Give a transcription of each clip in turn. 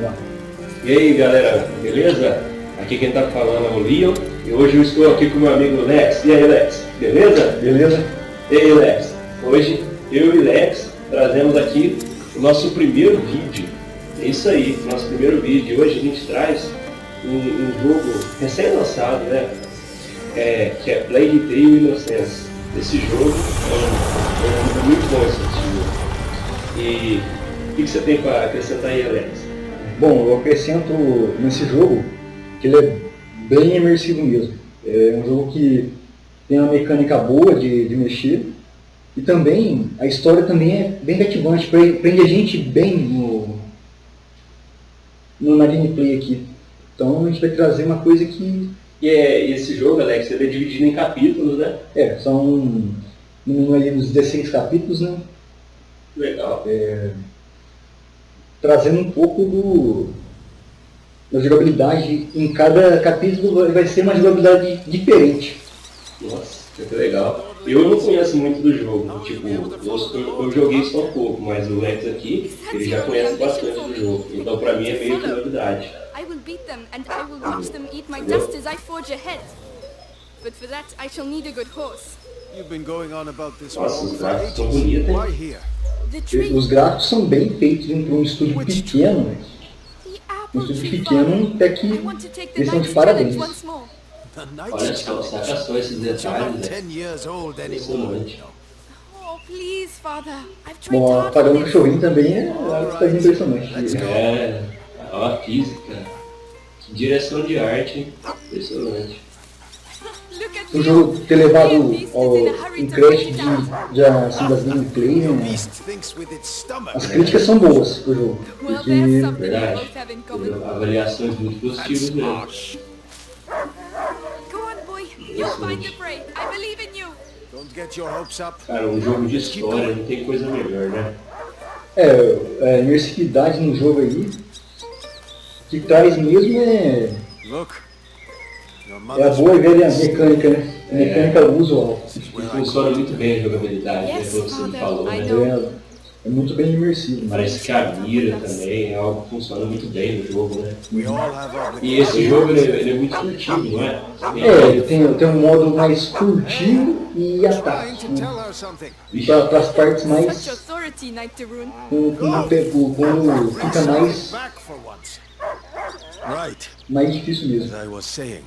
Lá. E aí galera, beleza? Aqui quem tá falando é o Leon e hoje eu estou aqui com meu amigo Lex. E aí Lex, beleza? Beleza? E aí Lex, hoje eu e Lex trazemos aqui o nosso primeiro vídeo. É isso aí, nosso primeiro vídeo. Hoje a gente traz um jogo recém-lançado, né? Que é Plague Tale Innocence. Esse jogo é muito bom esse jogo. E o que você tem para acrescentar aí, Alex? Bom, eu acrescento nesse jogo que ele é bem imersivo mesmo. É um jogo que tem uma mecânica boa de mexer e também a história também é bem cativante, prende a gente bem na gameplay aqui. Então a gente vai trazer uma coisa que... E esse jogo, Alex, ele é dividido em capítulos, né? São no mínimo ali uns 16 capítulos, né? Legal. Trazendo um pouco da jogabilidade. Em cada capítulo vai ser uma jogabilidade diferente. Nossa, que legal. Eu não conheço muito do jogo, tipo, eu joguei só um pouco, mas o Lex aqui, ele já conhece bastante do jogo, então pra mim é meio que novidade. I will beat them and I will watch them eat my dust as I forge ahead. But for that I shall need a good horse. You've been going on about this Nossa, os gráficos estão bonitos, Why hein? here? The tree, Os gráficos são bem feitos para um estúdio pequeno. the Um apple estúdio tree pequeno farm. até que I want to take the eles estão de knight's parabéns. challenge once more. The Olha Knight's só, Challenge. saca só esses You're detalhes, not né? 10 years old anymore. Impressionante. Oh, please, father. I've tried Bom, hard apagando for o this. cachorrinho também é algo que faz impressionante. Ó a física, que direção de arte, hein? Impressionante. Look at O me. jogo ter levado Beast ao is in a hurry um to crédito break it down. das gameplay, The né? beast thinks with its stomach. As críticas são boas pro jogo. Well, Porque there's something we Verdade. both have in common. Avaliações muito positivas mesmo. Go on, boy. You'll find the prey. I believe in you. Don't get your hopes up. Cara, um jogo de história não tem coisa melhor, né? a imersividade no jogo aí, que traz mesmo Look. Your é a mother's boa e velha mecânica, né? A mecânica usual. E funciona muito bem a jogabilidade, né? Yes, Pelo que você me father, falou, I né? know. É muito bem imersivo. Parece que a mira também é algo que funciona muito bem no jogo, né? We all have E esse obligations. jogo ele é muito furtivo, não é? Tem um modo mais furtivo e Trying ataque. to tell her something. Para as partes Such mais authority, Knight Tarun. quando fica Something back for once. Right. mais difícil As mesmo. I was saying,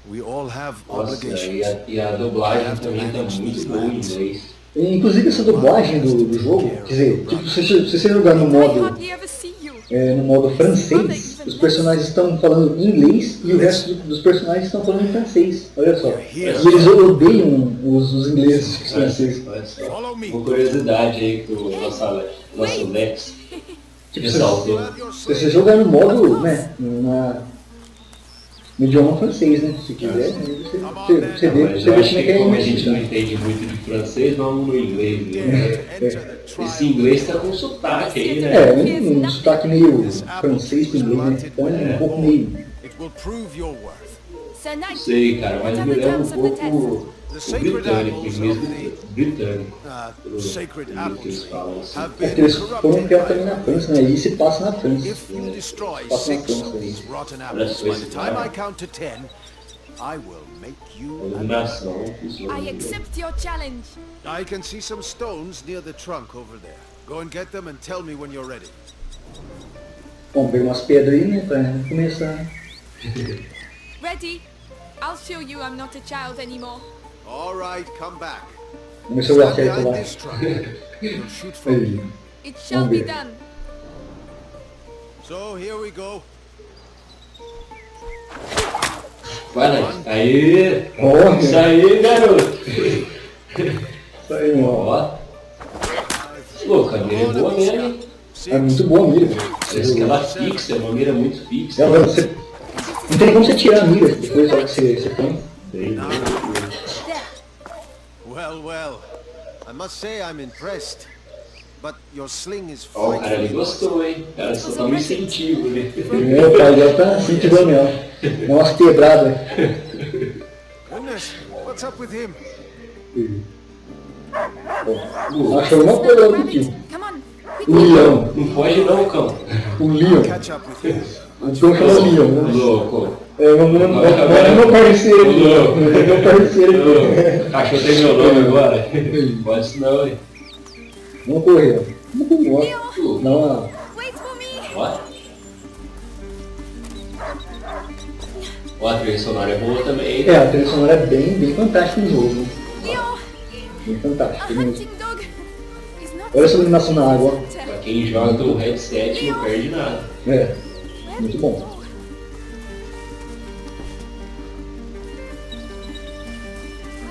we all have Nossa, obligations. e a dublagem também tá muito boa em inglês. Inclusive essa dublagem do jogo, quer dizer, tipo, se você jogar no I modo hardly ever see you. no modo francês, os personagens estão falando inglês e o resto dos personagens estão falando em francês. Olha só. E eles odeiam os ingleses e os franceses. Olha só. Follow me. Uma curiosidade aí que o nosso Lex Tipo, ressaltou. se você jogar no modo, né, no idioma francês, né, se quiser, aí você vê Mas como eu é acho que que é como a gente não isso. entende muito de francês, vamos no inglês mesmo, né? Enter the Esse trial. inglês tá com sotaque aí, né? Um sotaque meio francês com inglês, né, então um pouco meio... It will prove your worth. Sir Não Knight, sei, cara, mas what me are the lembra um terms of the test? pouco o britânico, inglês britânico. Pelo Sacred jeito apple que eles tree falam assim. have É been que eles foram corrupted criados by também na França, né, e se passa na França. If you destroy Passa na 6 França of aí. these rotten Olha apples, só by esse the time cara. I count to 10, I will make you A an iluminação funciona. I accept your challenge. I can see some stones near the trunk over there. Go and get them and tell me when you're ready. Bom, pega umas pedras aí, né, pra começar. Ready? I'll show you I'm not a child anymore. All right, come back. Começou a Stand certo behind lá. this trunk. You'll shoot from Aí. here. It shall be ver. done. So here we go. Vai, Lex. Aí! Olha. Isso aí, garoto! Isso aí, ó. Ó. Pô, a mira é boa mesmo, hein? É muito boa a mira. Parece que ela fixa, é uma mira muito fixa. Não tem como você tirar a mira depois da hora que você põe. Bem, There. Well, well. I must say I'm impressed. But your sling is Ó, o cara ele frightening. gostou, hein? O cara só dá um incentivo, né? O pai já tá incentivando ela. Dá umas quebradas. Goodness, what's up with him? Achou uma coisa lá do tipo. Come on. O leão. Não pode não, cão. O leão. Catch up with you. O cão chama leão, né? Louco. É o meu parceiro aqui. Meu parceiro aqui. Cachorro tem meu nome agora. Pode isso não, hein? Vamos correr. Vamos correr. Não, Wait for me! Ó. Ó, a trilha sonora é boa também, hein? é, a trilha sonora é bem fantástica no jogo. Leo, Bem a fantástica mesmo. hunting dog is not Olha essa iluminação na água. ó. Pra quem joga do headset não perde nada. É, muito bom.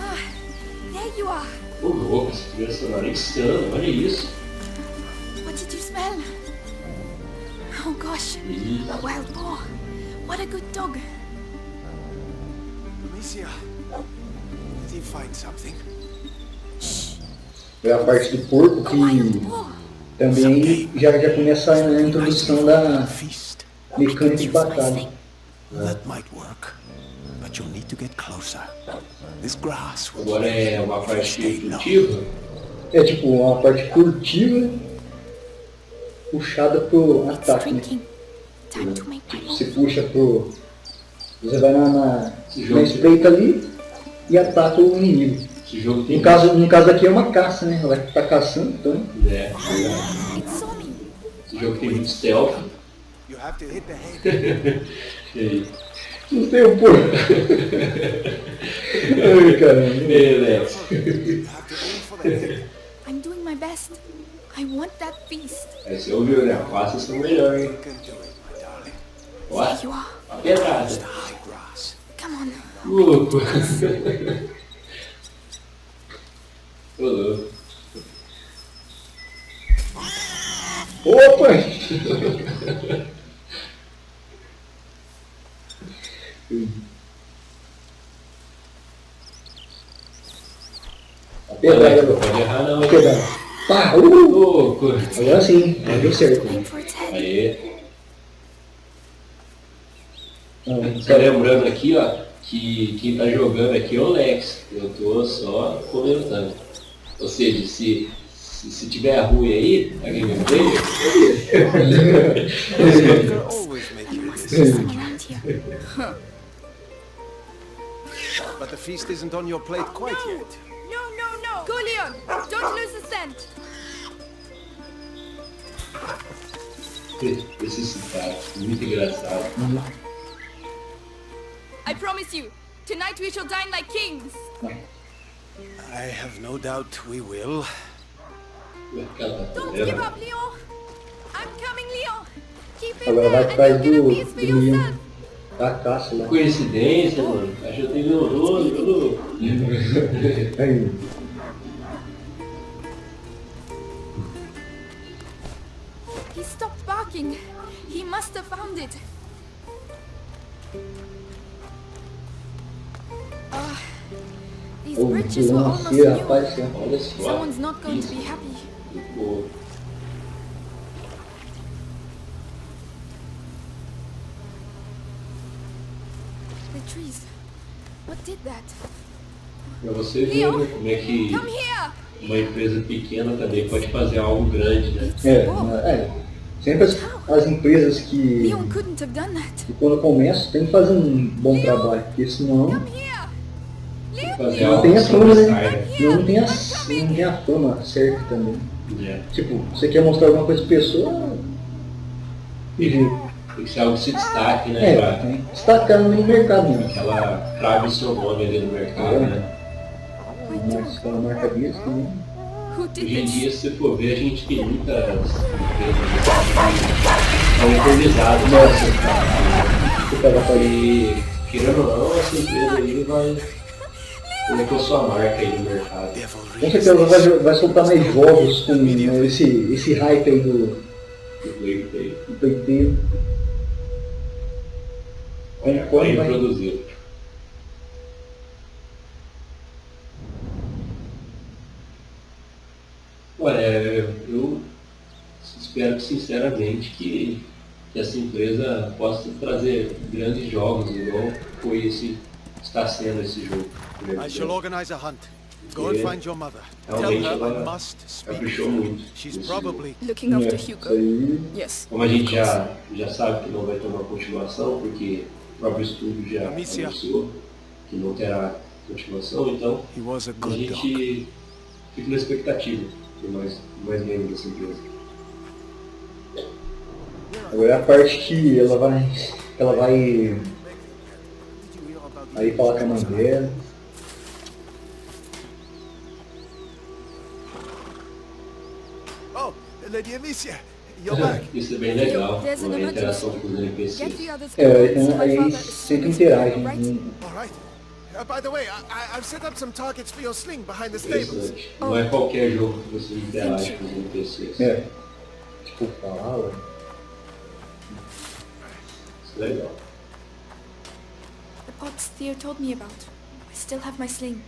Ah, there you are. Ô louco, essa trilha sonora é insana, olha isso. What did you smell? Oh gosh, a wild boar. What a good dog. Amicia, did you find something? É a parte do porco A wild que boar. também já começa a introdução da Feast. mecânica de batalha. That might work, but you'll need to get closer. This grass will Agora é uma parte intuitiva. É tipo uma parte furtiva puxada pro It's ataque, né? drinking. Time to make my Você move. puxa pro... Você vai na jogo- espreita ali e ataca o inimigo. Esse jogo tem No caso aqui é uma caça, né? Ela tá caçando, então... É, It saw me. esse jogo tem muito stealth. You have to hit the head. E aí? Não sei o porco. Ai, caramba. Ei, Lex. You have to aim for the head. I'm doing my best. I want that feast. Aí você ouviu, né? Faça seu melhor, hein? You can do it, my darling. Ó, There you are. a pedrada. The high grass. Come on. Louco. Ô, louco. Opa! A pedrada, Não pode errar não, a hein? pedrada. Pá, Louco. Agora sim, deu certo. Aim for its head. Aí. Não, Só lembrando aqui, ó, que quem tá jogando aqui é o Lex. Eu tô só comentando. Ou seja, se tiver ruim aí, a gameplay, Hunger always make you listen. Around here. But the feast isn't on your plate quite yet. No. Go, Leon. Don't lose the scent. esse citado, muito engraçado. I promise you, tonight we shall dine like kings. I have no doubt we will. Don't give up, Leon. I'm coming, Leon. Keep it Agora vai there atrás and you'll get a do piece for leão yourself. da caça lá. Coincidência, mano. Acho que eu tenho meu nome. Aí. He stopped barking. He must have found it. Ah, these O bridges were vilão almost aqui, new. rapaz, céu. Olha só. Someone's not going to Isso. be happy. Pô, The trees. What did that? pra você ver, né, como é que Come here! uma empresa pequena também pode fazer algo grande, né? It's É, a boar. sempre as empresas que Leon couldn't have done that. quando começam tem que fazer um bom trabalho, porque senão Come here! Leon, Fazer não algo tem a que fama, né? sobressaia, Não tem a fama certa também. né? Tipo, você quer mostrar alguma coisa pra pessoa, e ver. Tem que ser algo que se destaque, né? Pra Tem que destacar no mercado mesmo. que ela trave o seu nome ali no mercado, né? Mas com a marca disso também. who did Hoje em this? dia, se for ver, a gente tem muitas empresas que estão improvisadas. Nossa, Né? que tava falando. E, querendo ou não, essa empresa aí vai colocar sua marca aí no mercado. Devil Com reads certeza this. vai soltar mais jogos com né, esse hype aí do Playtale. Vai Quando vai? introduzir. Olha, eu espero sinceramente que essa empresa possa trazer grandes jogos, igual foi esse, está sendo esse jogo. I shall organize a hunt. Go and find your mother. Tell Realmente her I ela must speak with caprichou her. muito. She's nesse probably... Looking after Isso Hugo. aí. Yes. Como a gente já sabe que não vai ter uma continuação, porque o próprio estúdio já Amicia. anunciou que não terá continuação, então He was a a good dog. gente fica na expectativa de mais membros dessa empresa. Agora é a parte que ela vai aí falar com a mãe dela. Oh, Lady Amicia, you're back. Isso é bem legal, There's an a interação emergency. com os NPCs. Get the others É, going so então my aí father eles is sempre soon to be interagem. right. All right. By the way, I've set up some targets for your sling behind the stables. Interessante. Não é qualquer jogo que você interage com os NPCs. É. Tipo, fala. Isso é legal. The pots Theo told me about. I still have my sling.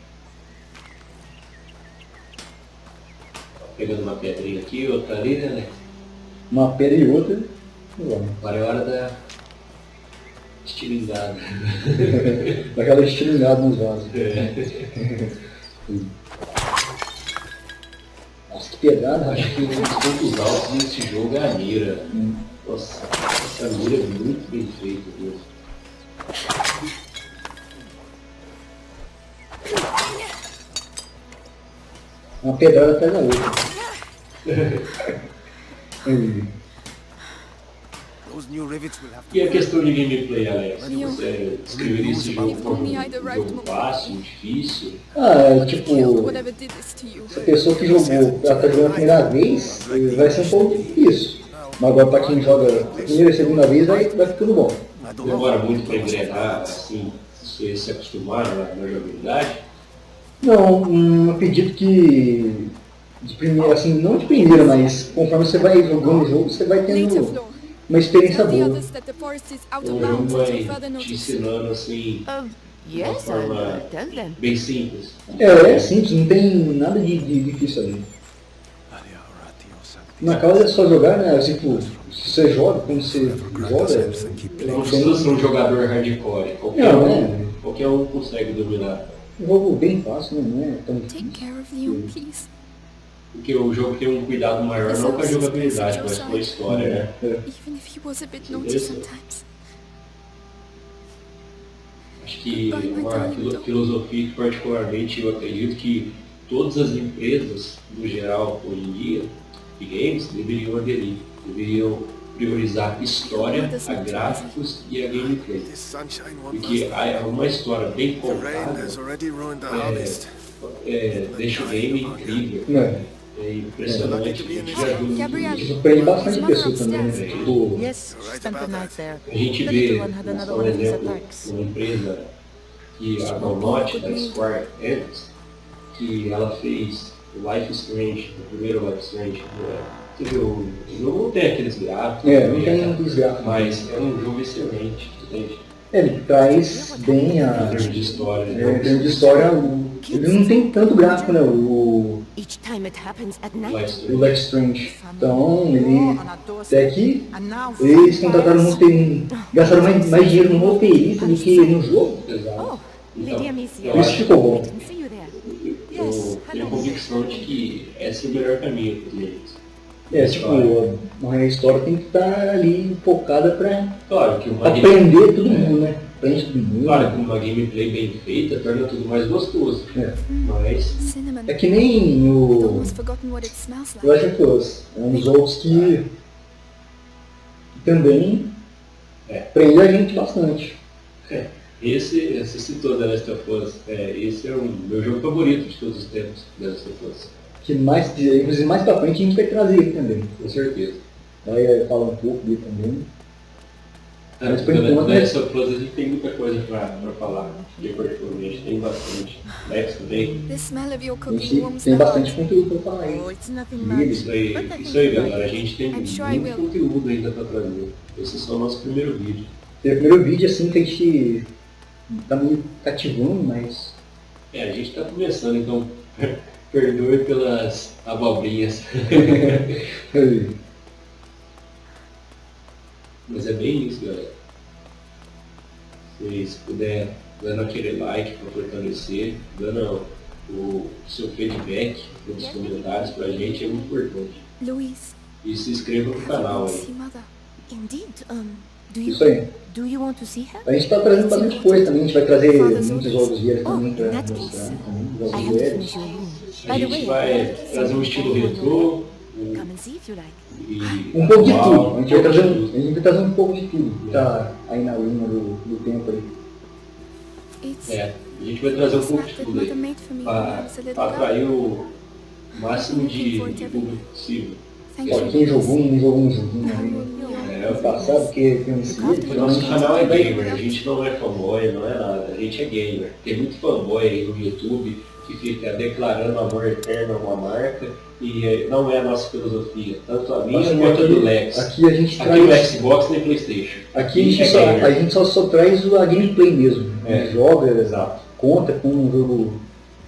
Pegando uma pedrinha aqui, outra ali, né, Alex? Uma pedra e outra. Vamos. Agora é hora da estilingada. Daquela estilingada nos vasos. Nossa, que pedrada. Acho que um dos pontos altos desse jogo é a mira. Nossa, essa mira é muito bem feita, Deus. Uma pedrada atrás da outra. Aí. Those new rivets will have to... E a questão de gameplay, Alex? Sim. Você descreveria esse jogo If como only um I'd arrived jogo more. fácil, difícil? Ah, Killed tipo, whatever did this to you. a pessoa que jogou, ela tá jogando a primeira vez, vai ser um pouco difícil. Mas agora pra quem joga a primeira e segunda vez, vai ficando bom. I don't know. Demora muito para engrenar, assim, você se acostumar na jogabilidade? Não, acredito que de primeira, assim, não de primeira, mas conforme você vai jogando o jogo, você vai Later, tendo Flo. uma experiência Tell the boa. others that the forest is out O of jogo bounds until vai further te notice. ensinando, assim, Yes, I'll forma tell them. bem simples. É simples, não tem nada de difícil ali. Na causa é só jogar, né? Tipo, se você joga, quando você joga, Não precisa ser um jogador hardcore, Não, né? qualquer um consegue dominar. é um jogo bem fácil, não é tão Take care of Leo, please. Porque o jogo tem um cuidado maior não com a jogabilidade, mas com a história, né? Even if he was a bit naughty sometimes. Acho que uma filosofia que particularmente eu acredito que todas as empresas, no geral, hoje em dia, de games, deveriam aderir. Deveriam priorizar história, a gráficos e a gameplay. This sunshine won't Porque uma história bem The rain contada has already ruined the harvest. deixa o game incrível. É. É impressionante. Já viu- Gabriel, Surpreende bastante pessoa também, né? Tipo, Yes, spent the night there. A gente The vê, little one had another por one of these exemplo, attacks. uma empresa que a Belmont, da Square Enix, que ela fez o Life is Strange, o primeiro Life is Strange. Você viu, o jogo não tem aqueles gráficos, não tem aqueles gráficos. mas é um jogo excelente, entende? Ele traz bem Em a. termos de história. Em termos de história, ele não tem tanto gráfico, né? O Each time it happens at Life night. is o Strange. Life Strange. Então, ele. Até que eles contrataram um roteirista. Gastaram mais dinheiro no roteirista do que no jogo. Oh, Lady Então, Amicia. eu Isso acho ficou bom. Didn't see you there. eu tenho a convicção de que esse é o melhor caminho para os games. É, tipo, a história tem que estar ali focada pra Claro que uma aprender todo mundo, né? Aprende todo mundo. Claro que uma gameplay bem feita torna tudo mais gostoso. É. Mas cinnamon. É que nem I'd o. almost forgotten what it smells Eu like. acho que é um dos jogos que também prende a gente bastante. esse, você citou The Last of Us, esse é o meu jogo favorito de todos os tempos, The Last of Us, Que mais, inclusive mais pra frente a gente vai trazer ele também. com certeza. Vai falar um pouco dele também. Mas por The enquanto, Last of Us a gente tem muita coisa pra falar, de particularmente, tem bastante. Lex também. The smell of your A cooking gente warms tem the bastante heart. conteúdo pra falar aí. Oh, it's nothing Isso much. Isso aí, But I isso think aí, you galera. like A gente tem I'm sure I muito will. conteúdo ainda pra trazer. Esse é só o nosso primeiro vídeo. Tem o primeiro vídeo assim que a gente tá meio cativando, mas. A gente tá começando, então perdoe pelas abobrinhas. Mas é bem isso, galera. Se vocês puderem, dando aquele like para fortalecer, dando O seu feedback, os comentários pra gente é muito importante. Louise, E se inscreva no canal aí. see mother. Indeed. Isso aí. Do you want to see her? A gente está trazendo bastante coisa também, a gente vai trazer muitos jogos velhos também para that mostrar case, também, I jogos have velhos. finished your room. A By the gente way, vai trazer um estilo retrô come and see if you like. e Um pouco de atual, tudo, a gente vai trazer, um pouco de tudo. a gente vai trazer um pouco de tudo que tá aí na linha do tempo aí. It's A gente vai trazer um pouco de that tudo mother aí made for me when I para was a little girl. atrair o máximo de público possível. Thank Ó, you. quem jogou um joguinho aí É, no passado, que tem um o nosso canal é gamer, a gente não é fanboy, não é nada, a gente é gamer. Tem muito fanboy aí no YouTube que fica declarando amor eterno a uma marca e não é a nossa filosofia, tanto a minha Assim, quanto a do Lex. aqui a gente Aqui no traz. Xbox nem Playstation. Aqui a gente, é só, gamer. a gente só traz a gameplay mesmo. A gente joga, Exato. conta como o jogo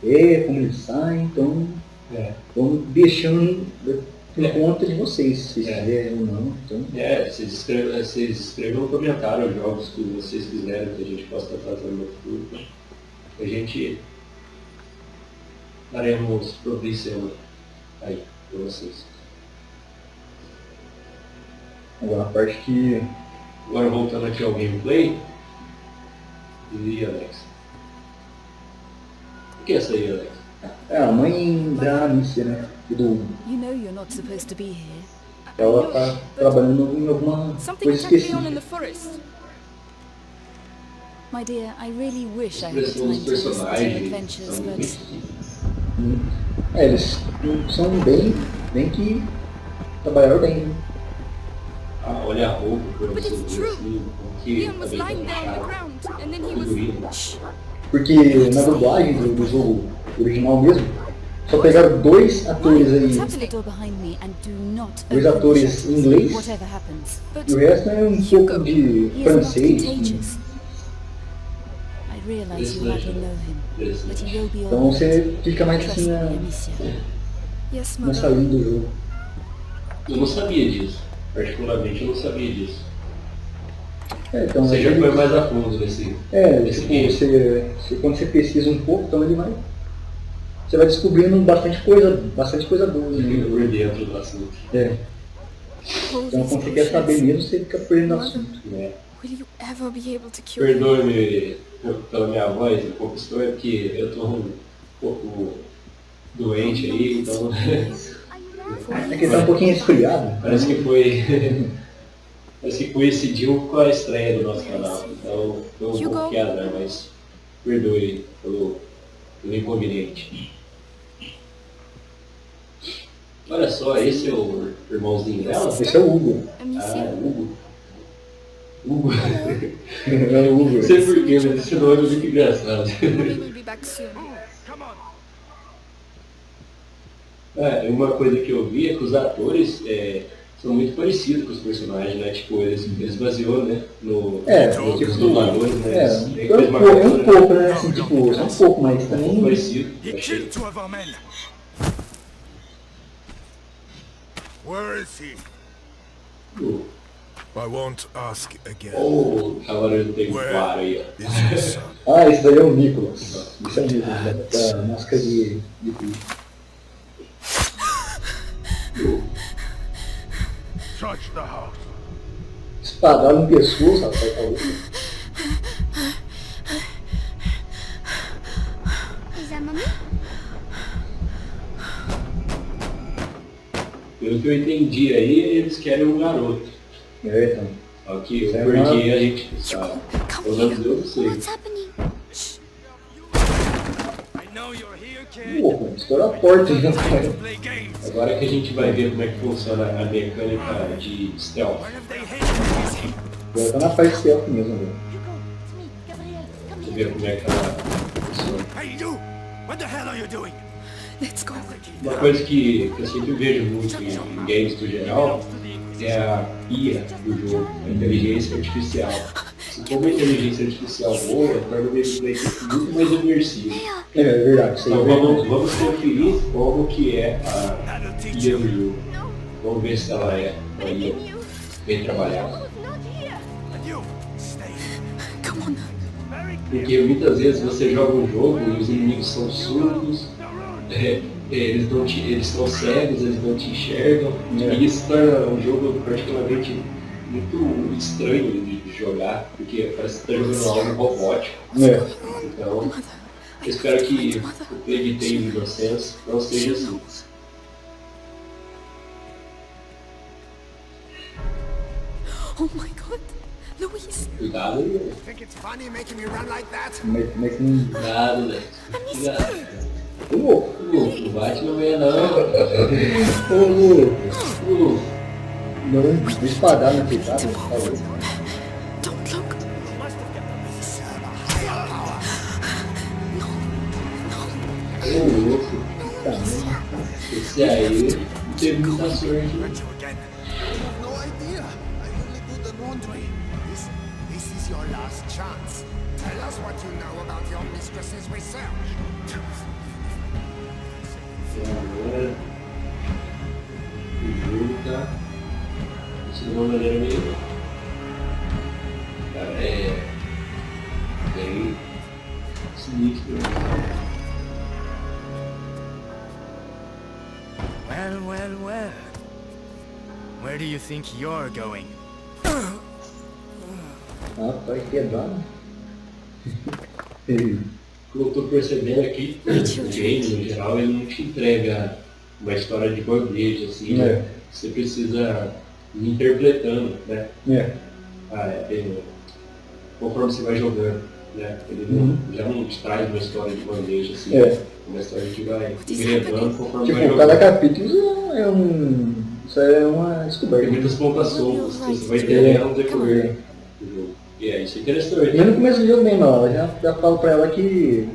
é, como ele sai, então vamos deixando por conta de vocês, se vocês quiserem ou não. Então, Vocês escrevam no comentário os jogos que vocês quiserem que a gente possa estar trazendo no futuro. A gente daremos provício aí para vocês. agora a parte que Agora voltando aqui ao gameplay. E Alex? O que é essa aí, Alex? é a mãe da Anicia, né? E do Hugo. You know you're not supposed to be here. Ela tá trabalhando em alguma Something coisa attacked me on in específica. the forest. My dear, I really wish I had the Expressão time dos to listen to your personagens adventures, são but Eles são bem que trabalharam bem, né? olha a roupa, por But você it's ver true. assim, que Leon was lying there on the ground, and then he was. figurino. Porque na dublagem do jogo original mesmo, só pegaram dois atores aí, shut the door behind me and do not dois open the atores shutters, em inglês, whatever happens. e o resto é um pouco de He is not francês. contagious. I realize you hardly know him, but he will be Então all right. você fica mais Trust assim me, Amicia. Yes, nessa mother. linha do jogo. Eu não sabia disso. Particularmente eu não sabia disso. Então, Você já ele- foi mais a fundo nesse tipo, game. quando você pesquisa um pouco, então você vai descobrindo bastante coisa boa. Né? Por dentro do assunto. É. Hold Então these quando você quer saber potions. mesmo, você fica perdendo assunto. Né? Will you ever be able to cure him? Perdoe-me pela minha voz, um pouco estranha, porque eu tô um pouco doente aí, então É que ele tá um pouquinho resfriado. parece que foi. Parece que coincidiu com a estreia do nosso canal. Então foi um pouco queda, mas perdoe pelo inconveniente. Olha só, esse é o irmãozinho dela? Esse é o Hugo. Ah, Amicia, Hugo. Hugo. É o Hugo. Não sei porquê, mas esse nome é muito engraçado. we will be back soon. Uma coisa que eu vi é que os atores são muito parecidos com os personagens, né? Tipo, eles baseou, né? Nos tipo, dubladores, né? É, Eles têm um que ter uma pouco, cultura, um pouco, né? Assim, tipo, só um pouco, mas um pouco também. parecido. He Achei. killed 2 of our men. Where is he? I won't ask again. Oh, agora eu tenho claro aí, ó. Is your son? Ah, esse daí é o Nicholas. Isso é o Nicholas, da máscara de Search the house. espadado no pescoço, rapaz, tá louco. Is that mommy? Pelo que eu entendi aí, eles querem um garoto. É, então. Só que o Isso é porquê uma- a gente não sabe. Pelo menos eu não sei. What's happening? I know you're here, kid. Pô, estourou a porta, né? Play games. Agora que a gente vai ver como é que funciona a mecânica de stealth. When have they hit you? Agora tá na parte stealth mesmo, velho. Ver como é que ela funciona. Hey, you! What the hell are you doing? Let's go. Uma coisa que eu sempre vejo muito em games do geral é a IA do jogo, a inteligência artificial. Se for uma inteligência artificial boa, torna o gameplay muito mais imersivo. É verdade, isso aí Então é verdade. vamos conferir como que é a That'll teach IA you. do jogo. Vamos ver se ela é uma IA bem trabalhada. And you, stay. Come on. Porque muitas vezes você joga um jogo e os inimigos são surdos, eles estão cegos, eles não te enxergam, e isso torna um jogo particularmente muito estranho de jogar, porque parece que está jogando algo robótico. Então, eu espero que o Plague Tale Innocence não seja assim. Oh my god, Louise. Cuidado, né? Think it's funny making me run like that? Mas não. Cuidado, né? Cuidado. Ô, Não bate no meio, não. louco. Não espadar na peitada, por favor. Don't look. Ô, louco. Esse aí teve muita sorte. You again. No idea. I only do the laundry. This is your last chance. Tell us what you know about your mistress's research. Agora, o jogo tá de uma maneira meio. Cara, bem sinistro. Well. Where do you think you're going? Vai quebrar, né? O que eu tô percebendo aqui, o game, no geral, ele não te entrega uma história de bandeja, assim, né? Você precisa ir interpretando, né? Conforme você vai jogando, né? Ele já não te traz uma história de bandeja, assim, uma história que vai engrenando conforme vai Tipo, jogando. cada capítulo é um. Isso é uma descoberta. Tem muitas pontas soltas que você vai entendendo no decorrer do jogo. E é isso é interessante. E eu no começo do jogo mesmo, ó, eu já falo pra ela que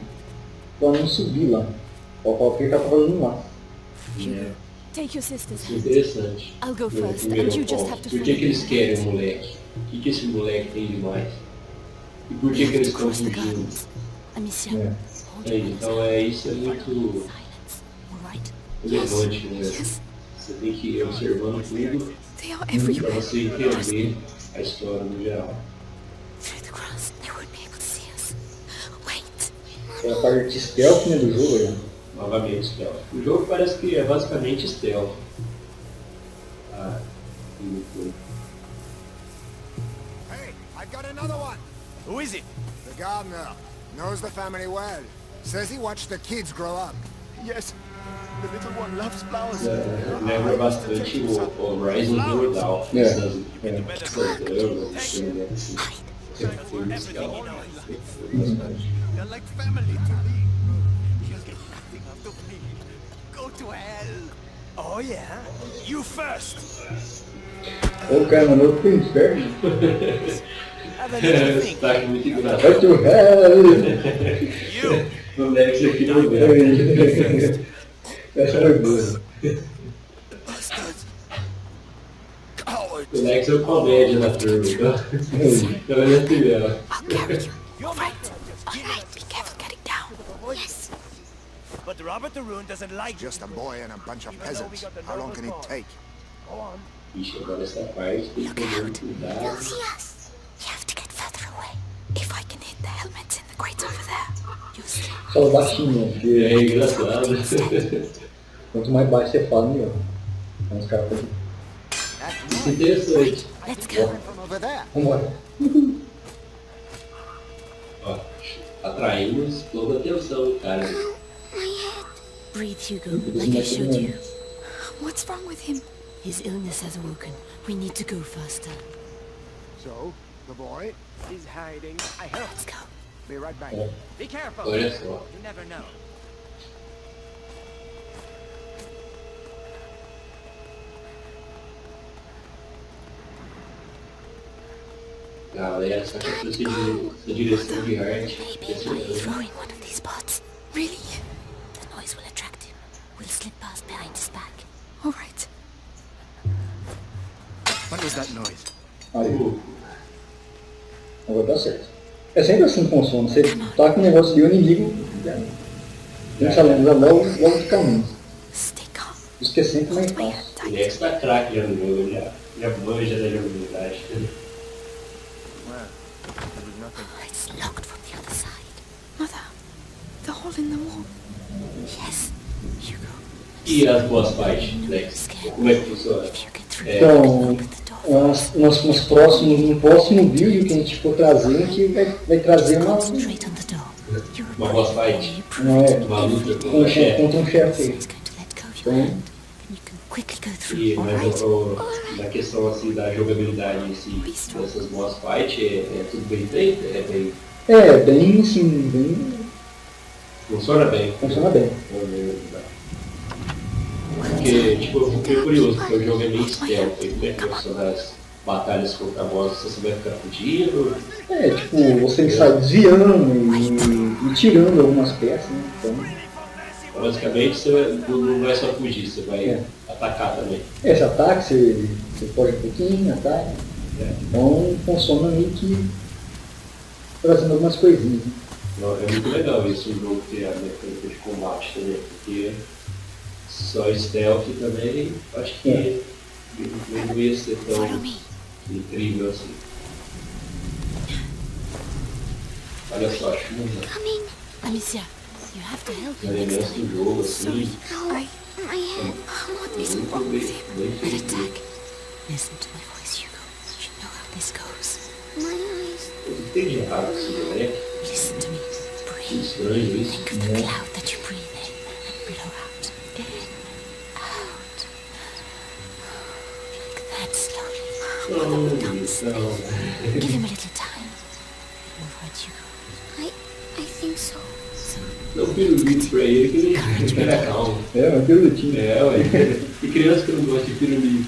pra não subir lá. Ó, o que ele tá fazendo lá. É Take your sister's hand. interessante. I'll go No first, primeiro and you just ponto. have to Por que eles querem o moleque? O que esse moleque tem demais? E por que eles estão Across the fugindo? gardens. Amicia, hold É, your hands então isso é muito silence. All right? relevante, né? Yes, Você tem que ir observando tudo they are para everywhere. você entender a história no geral. Through the grass, they won't be able to see us. Wait. É a parte stealth, né, do jogo, né? Novamente, stealth. O jogo parece que é basicamente stealth. Muito. Hey, I've got another one. Who is it? The gardener. Knows the family well. Says he watched the kids grow up. Yes, the little one loves flowers. Lembra bastante o Rise of the Dawn. Essas You're like family to me. You'll get nothing out of me. Go to hell. Oh yeah? You first. Ô, cara, mandou pro inferno. Have a little Esse tá muito engraçado. Vai to hell! You. Não deve ser aqui no lugar. Essa foi boa. Bastards. Coward. O Lex é o comédia da turma, tá? Então ele é dela. I'll carry you. All right. All right. Be careful getting down. Yes. But Robert the Rune doesn't like just a boy and a bunch of peasants. How long can it take? Ixi, agora essa parte tem que ter muito cuidado. See us. You have to get further away. If I can hit the helmets in the crates over there, you'll see. Fala baixinho, porque É engraçado. quanto mais baixo você fala, melhor. Então os caras ficam. Interessante. Let's go. From over there. Vambora. Ó, atraímos toda a atenção, cara. Breathe, Hugo, like I showed you. What's wrong with him? His illness has awoken. We need to go faster. So, the boy is hiding. I help. Let's go. Be right back. Be careful. Olha só. You never know. Galera, essa direção de arte. Maybe throwing one of these pots. Really? The noise will attract him. We'll slip past behind his back. All right. What was that noise? Aí. Agora dá certo. É sempre assim que funciona. Você tá com o negócio de inimigo, tem essa lenda logo de caminho. Stay calm. Isso que é sempre mais My fácil. hand O tight. Lex tá craque já no jogo, já manja da jogabilidade. Well, It's locked from the other side. Mother, the hole in the wall. Yes, Hugo. E as boss fights, Lex? Como é que funciona? If you get through, Então, open the door. no próximo vídeo que a gente for trazer, a gente vai trazer uma Concentrate on the door. You're Uma boss fight? não é, Uma luta contra com o chefe? um chefe aí. he's going to let go of your hand. And you can quickly go through. E, All mas right? na questão assim da jogabilidade em si, dessas boss fight, é tudo bem feito? Bem assim, bem. Funciona bem? Funciona bem. Porque, tipo, eu fiquei curioso, porque o jogo é meio stealth, como é que funciona as batalhas contra boss, você vai ficar fugindo? Tipo, você sai desviando e tirando algumas peças, né? Então, Basicamente você não vai só fugir, você vai atacar também. esse ataque, você pode um pouquinho, ataca. Então funciona meio que trazendo algumas coisinhas. Né? Não, é muito legal isso, um jogo ter a mecânica de combate também, porque só stealth também, acho que não ia ser tão incrível assim. Olha só, a chuva, Coming. Alicia, you have to help os him next elementos time. do jogo, assim, My hand. What is muito wrong bem, with him? bem An feito. attack. Listen to my voice, Hugo. You know how this goes. My eyes. O que tem de errado com esse moleque? Listen to me. Que Breathe. estranho isso. Think of the cloud that you breathe in and blow out. In, out. Like that slowly. Então, Give him a little time. All right, Hugo. I think so. So, dá um pirulito pra ele que ele fica calmo. Um pirulitinho. Ué. E criança que não gosta de pirulito.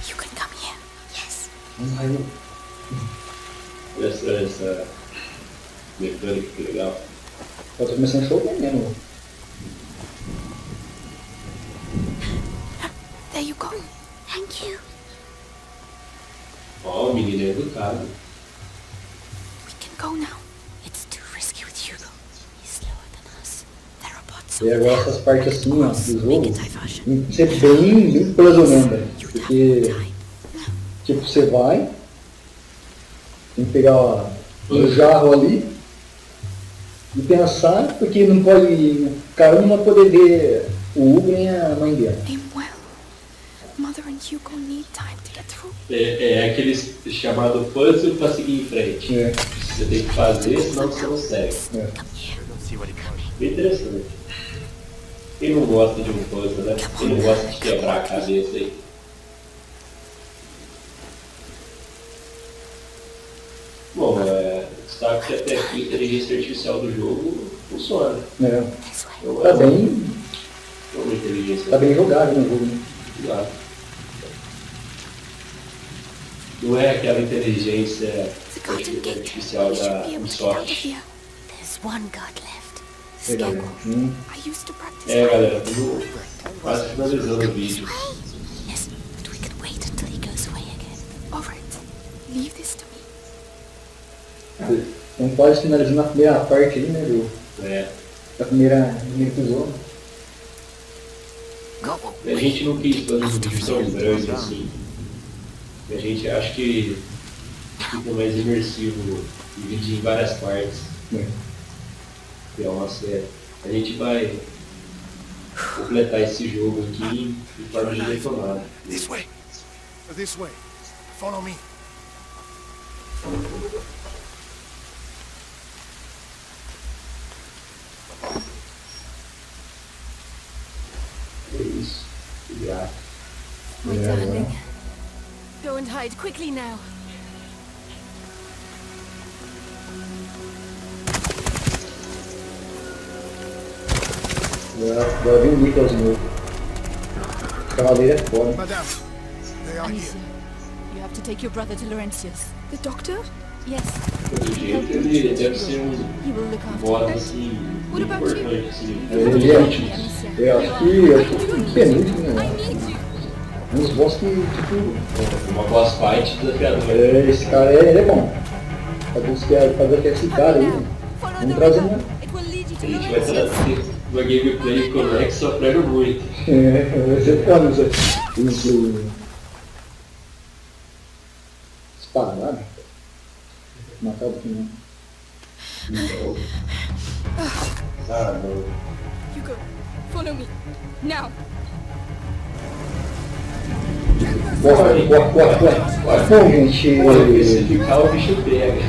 you can come here. Yes. Olha só essa mecânica que legal. Eu tô começando a chover mesmo. There you go. Thank you. Ó, o menino é educado. We can go now. It's too risky with Hugo. He's slower than us. There are bots E agora essas partes assim, ó, do Make jogo, a diversion. tem que ser bem planejada. Porque, tipo, você vai, tem que pegar um jarro ali e pensar, porque não pode, o cara não vai poder ver o Hugo nem a mãe dela. Aim well. Mother and Hugo need time to get through. É aquele chamado puzzle pra seguir em frente. Você tem que fazer, senão você não segue. Bem interessante. Quem não gosta de um puzzle, né? Quem não gosta de quebrar a cabeça aí? Bom, destaque que até aqui a inteligência artificial do jogo funciona. This way. Eu Tá acho bem, que é uma inteligência tá bem jogado no jogo, né? Claro. Não é aquela inteligência The garden gate. artificial We should da be able to get out of Ubisoft. here. There's one guard left. Legal. Scarecrow. I used to practice. Galera, estamos quase finalizando o vídeo. Yes, but we can wait until he goes away again. All right. Leave this to me. Então quase finalizando a primeira parte aí, né, da primeiro episódio. A gente não quis fazer um vídeo tão grande assim. A gente acha que fica mais imersivo dividir em várias partes. Que é uma série. A gente vai completar esse jogo aqui em forma de retomada. This way. This way. Follow me. É isso. Que graça. My darling. Go and hide quickly now. Já vi o Nicholas novo. O cavaleiro é foda. Madame, they are here. Alicia, you have to take your brother to Laurentius. The doctor? Yes, Pelo jeito, ele deve ser um he will look after boss you. assim, What about you? importante, assim, Ele é, Alicia. eu acho que um penúltimo, I né? need you. Um dos boss que, tipo, uma boss fight desafiadora. esse cara ele é bom. Fazer esse cara aí, né? Follow Vamos the trazer river. uma. It will lead you A to gente vai Laurentius. trazer uma gameplay conexa sofrendo muito. Vai ser foda isso. Parado. Matar o final. Ah, não. Hugo, follow me. Now. Corre. Bom, gente. Olha, se ficar o bicho pega.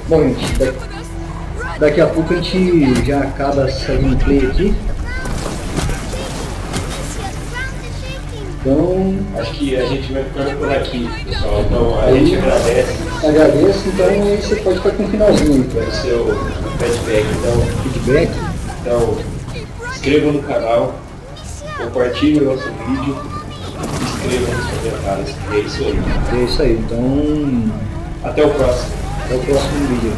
Bom, gente, daqui a pouco a gente já acaba essa gameplay aqui. Então, Acho que a gente vai ficando por aqui, pessoal. Então a gente agradece agradeço. Então, aí você pode ficar com um finalzinho aí, o cara. seu feedback. Feedback. Então, se inscrevam no canal, compartilhem o nosso vídeo, escrevam nos comentários. É isso aí. É isso aí. Então, Até o próximo. até o próximo vídeo.